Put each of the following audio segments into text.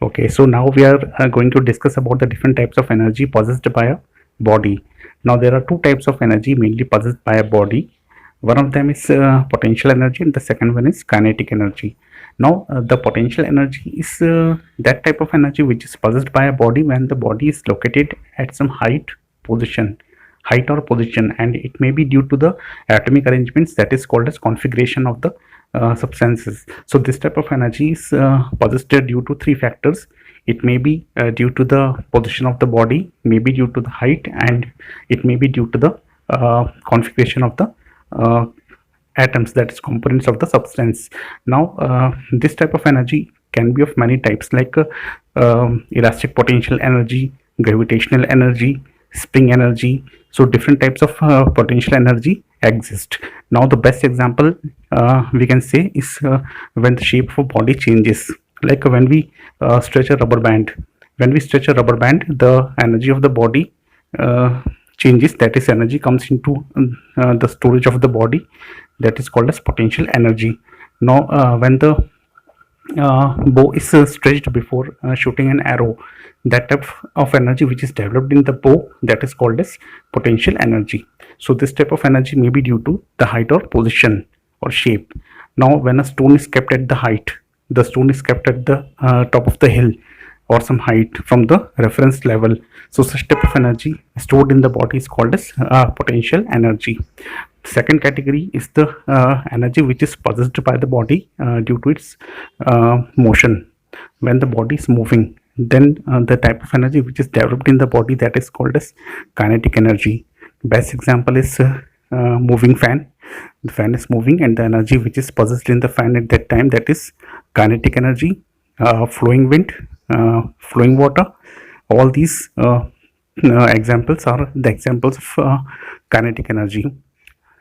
Okay, so now we are going to discuss about the different types of energy possessed by a body. Now there are two types of energy mainly possessed by a body. One of them is potential energy, and the second one is kinetic energy. Now the potential energy is that type of energy which is possessed by a body when the body is located at some height or position, and it may be due to the atomic arrangements that is called as configuration of the substances. So this type of energy is possessed due to three factors. It may be due to the position of the body, maybe due to the height, and it may be due to the configuration of the uh, atoms, that is components of the substance. Now this type of energy can be of many types, like elastic potential energy, gravitational energy, spring energy. So different types of potential energy exist. Now the best example we can say is when the shape of a body changes, like when we stretch a rubber band. When we stretch a rubber band, the energy of the body changes, that is energy comes into the storage of the body, that is called as potential energy. Now when the bow is stretched before shooting an arrow, that type of energy which is developed in the bow, that is called as potential energy. So this type of energy may be due to the height or position or shape. Now when a stone is kept at the height, the stone is kept at the top of the hill or some height from the reference level, so such type of energy stored in the body is called as potential energy. Second category is the energy which is possessed by the body due to its motion. When the body is moving, then the type of energy which is developed in the body, that is called as kinetic energy. Best example is moving fan. The fan is moving, and the energy which is possessed in the fan at that time, that is kinetic energy. Flowing wind, flowing water, all these examples are the examples of kinetic energy.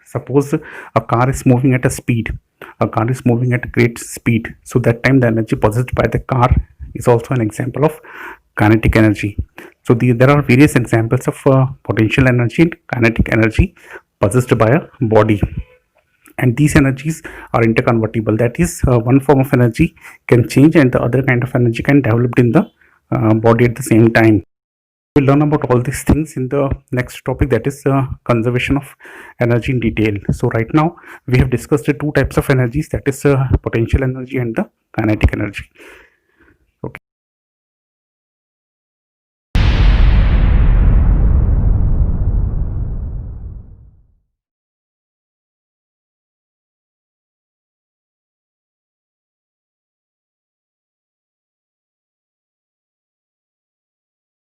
Suppose a car is moving at a speed, a car is moving at a great speed, so that time the energy possessed by the car is also an example of kinetic energy. So there are various examples of potential energy and kinetic energy possessed by a body, and these energies are interconvertible. That is, one form of energy can change and the other kind of energy can develop in the body at the same time. We'll learn about all these things in the next topic, that is conservation of energy in detail. So right now we have discussed the two types of energies, that is potential energy and the kinetic energy.